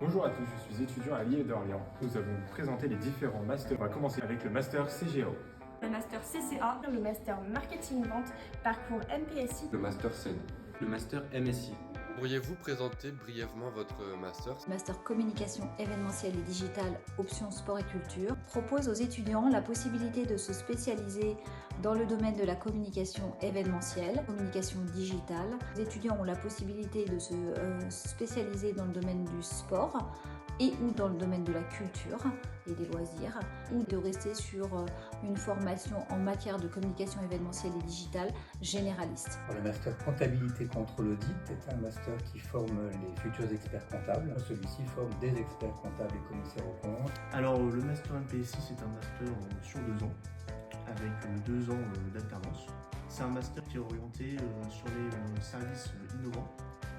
Bonjour à tous, je suis étudiant à l'IE d'Orléans. Nous avons présenté les différents masters. On va commencer avec le master CGO. Le master CCA, le master marketing vente, parcours MPSI, le master SED, le master MSI. Pourriez-vous présenter brièvement votre master? Master communication événementielle et digitale, option sport et culture, propose aux étudiants la possibilité de se spécialiser dans le domaine de la communication événementielle, communication digitale. Les étudiants ont la possibilité de se spécialiser dans le domaine du sport et ou dans le domaine de la culture et des loisirs, ou de rester sur une formation en matière de communication événementielle et digitale généraliste. Le master comptabilité contrôle audit est un master qui forme les futurs experts comptables. Celui-ci forme des experts comptables et commissaires aux comptes. Alors le master MPSI, c'est un master sur 2 ans, avec 2 ans d'alternance. C'est un master qui est orienté sur les services innovants,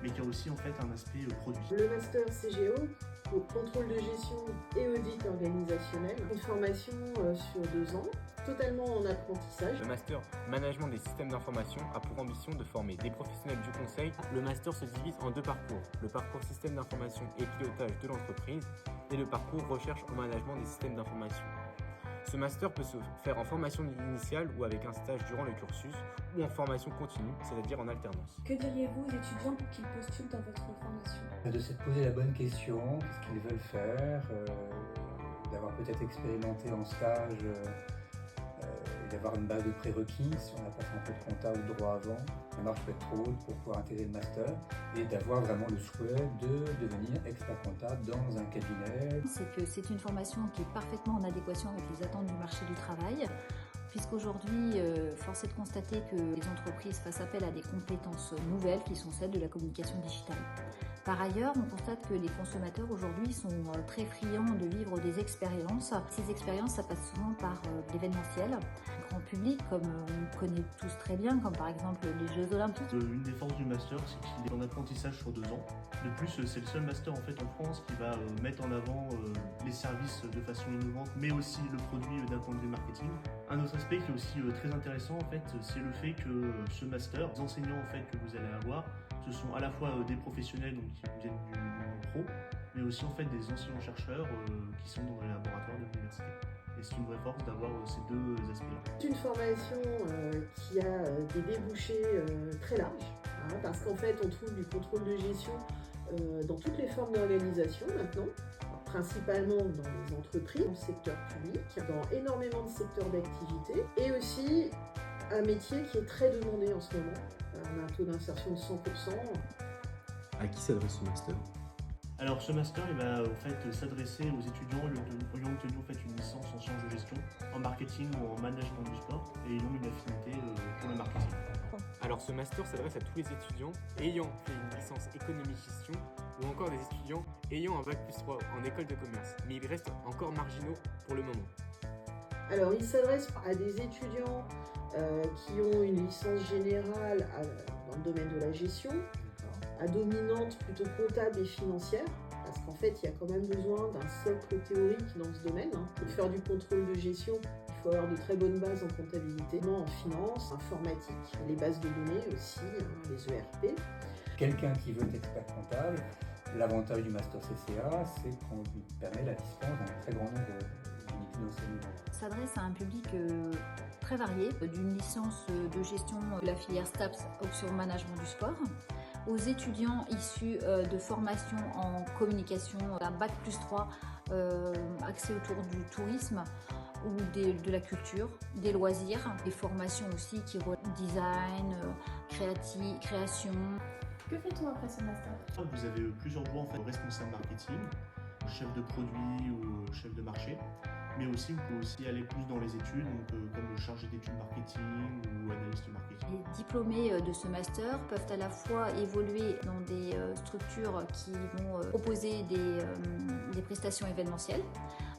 mais qui a aussi en fait un aspect produit. Le master CGO, pour contrôle de gestion et audit organisationnel, une formation sur 2 ans, totalement en apprentissage. Le master management des systèmes d'information a pour ambition de former des professionnels du conseil. Le master se divise en 2 parcours, le parcours système d'information et pilotage de l'entreprise et le parcours recherche au management des systèmes d'information. Ce master peut se faire en formation initiale ou avec un stage durant le cursus ou en formation continue, c'est-à-dire en alternance. Que diriez-vous aux étudiants pour qu'ils postulent dans votre formation? De se poser la bonne question, qu'est-ce qu'ils veulent faire, d'avoir peut-être expérimenté en stage, et d'avoir une base de prérequis, si on a passé un peu de compta ou de droit avant, la marche peut être trop haute pour pouvoir intégrer le master, et d'avoir vraiment le souhait de devenir expert comptable dans un cabinet. C'est que c'est une formation qui est parfaitement en adéquation avec les attentes du marché du travail, puisqu'aujourd'hui, force est de constater que les entreprises fassent appel à des compétences nouvelles qui sont celles de la communication digitale. Par ailleurs, on constate que les consommateurs aujourd'hui sont très friands de vivre des expériences. Ces expériences, ça passe souvent par l'événementiel, grand public, comme on connaît tous très bien, comme par exemple les Jeux Olympiques. Une des forces du master, c'est qu'il est en apprentissage sur 2 ans. De plus, c'est le seul master en fait en France qui va mettre en avant les services de façon innovante, mais aussi le produit d'un point de vue marketing. Un autre aspect qui est aussi très intéressant en fait, c'est le fait que ce master, les enseignants en fait que vous allez avoir, ce sont à la fois des professionnels donc, qui viennent du monde pro, mais aussi en fait des enseignants-chercheurs qui sont dans les laboratoires de l'université. Et c'est une vraie force d'avoir ces 2 aspects-là. C'est une formation qui a des débouchés très larges, parce qu'en fait on trouve du contrôle de gestion dans toutes les formes d'organisation maintenant, principalement dans les entreprises, dans le secteur public, dans énormément de secteurs d'activité, et aussi un métier qui est très demandé en ce moment. On a un taux d'insertion de 100%. À qui s'adresse ce master? Alors ce master il va en fait s'adresser aux étudiants ayant obtenu en fait une licence en sciences de gestion, en marketing ou en management du sport et ayant une affinité pour le marketing. Alors ce master s'adresse à tous les étudiants ayant fait une licence économie-gestion ou encore des étudiants ayant un bac+3 en école de commerce, mais ils restent encore marginaux pour le moment. Alors il s'adresse à des étudiants qui ont une licence générale dans le domaine de la gestion, à dominante plutôt comptable et financière, parce qu'en fait il y a quand même besoin d'un socle théorique dans ce domaine. Pour faire du contrôle de gestion, il faut avoir de très bonnes bases en comptabilité, en finance, informatique, les bases de données aussi, les ERP. Quelqu'un qui veut être expert comptable, l'avantage du master CCA, c'est qu'on lui permet la dispense d'un très grand nombre d'unités d'enseignement. S'adresse à un public très varié, d'une licence de gestion de la filière STAPS, option management du sport, aux étudiants issus de formations en communication, d'un bac+3 axé autour du tourisme ou de la culture, des loisirs, des formations aussi qui relèvent design, création. Que fait-on après ce master? Vous avez plusieurs voies en fait, responsable marketing, chef de produit ou chef de marché, mais aussi vous pouvez aussi aller plus dans les études, donc comme chargé d'études marketing ou analyste marketing. Les diplômés de ce master peuvent à la fois évoluer dans des structures qui vont proposer des prestations événementielles.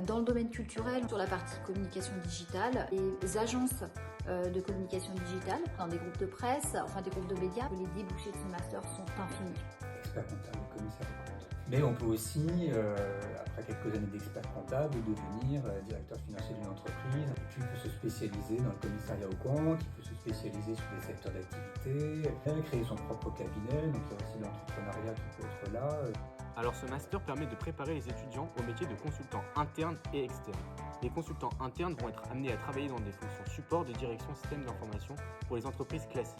Dans le domaine culturel, sur la partie communication digitale, les agences de communication digitale, dans des groupes de presse, enfin des groupes de médias, les débouchés de ce master sont infinis. Expert comptable, commissaire aux comptes. Mais on peut aussi, après quelques années d'expert comptable, devenir directeur financier d'une entreprise. Puis il peut se spécialiser dans le commissariat aux comptes, il peut se spécialiser sur des secteurs d'activité, créer son propre cabinet, donc il y a aussi l'entrepreneuriat qui peut être là. Alors ce master permet de préparer les étudiants au métier de consultant interne et externe. Les consultants internes vont être amenés à travailler dans des fonctions support de direction système d'information pour les entreprises classiques.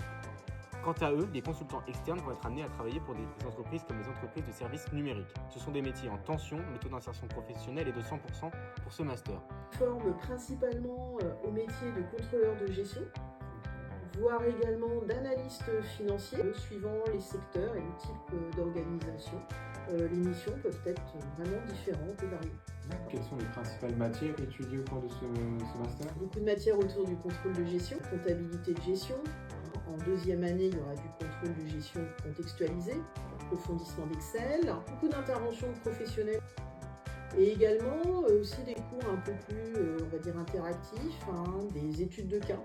Quant à eux, les consultants externes vont être amenés à travailler pour des entreprises comme les entreprises de services numériques. Ce sont des métiers en tension, le taux d'insertion professionnelle est de 100% pour ce master. Ils forment principalement au métier de contrôleur de gestion, voire également d'analyste financier, suivant les secteurs et le type d'organisation. Les missions peuvent être vraiment différentes et variées. Quelles sont les principales matières étudiées au cours de ce master? Beaucoup de matières autour du contrôle de gestion, comptabilité de gestion. En deuxième année, il y aura du contrôle de gestion contextualisé, approfondissement d'Excel, beaucoup d'interventions professionnelles et également aussi des cours un peu plus, on va dire, interactifs, des études de cas.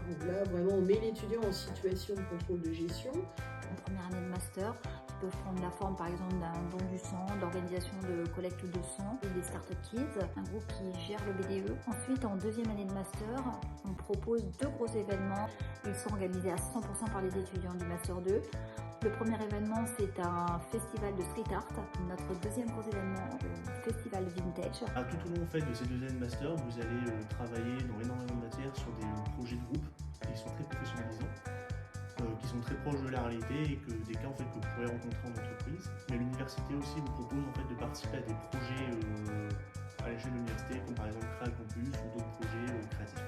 Donc là, vraiment, on met l'étudiant en situation de contrôle de gestion. En première année de master, ils peuvent prendre la forme par exemple d'un don du sang, d'organisation de collecte de sang, et des Startup Kids, un groupe qui gère le BDE. Ensuite, en deuxième année de master, on propose 2 gros événements. Ils sont organisés à 100% par les étudiants du Master 2. Le premier événement, c'est un festival de street art. Notre deuxième gros événement, le festival vintage. Tout au long de ces 2 années de master, vous allez travailler dans énormément de matières sur des projets de groupe qui sont très professionnalisants, qui sont très proches de la réalité et que des cas que vous pourrez rencontrer en entreprise. Mais l'université aussi vous propose de participer à des projets à l'échelle de l'université, comme par exemple Créa Campus ou d'autres projets créatifs.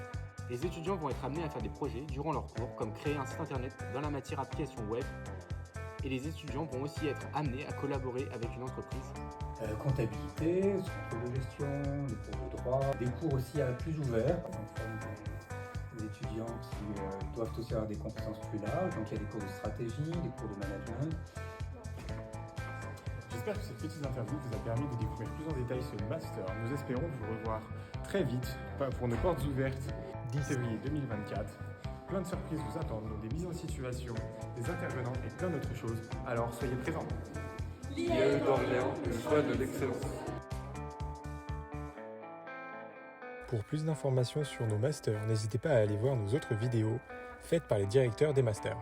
Les étudiants vont être amenés à faire des projets durant leur cours, comme créer un site internet dans la matière application web. Et les étudiants vont aussi être amenés à collaborer avec une entreprise. Comptabilité, contrôle de gestion, des cours de droit, des cours aussi plus ouverts. Des étudiants qui doivent aussi avoir des compétences plus larges. Donc il y a des cours de stratégie, des cours de management. J'espère que cette petite interview vous a permis de découvrir plus en détail ce master. Nous espérons vous revoir très vite pour nos portes ouvertes 10 février 2024. Plein de surprises vous attendent, donc des mises en situation, des intervenants et plein d'autres choses. Alors soyez présents. L'IEE d'Orléans, le choix de l'excellence. Pour plus d'informations sur nos masters, n'hésitez pas à aller voir nos autres vidéos faites par les directeurs des masters.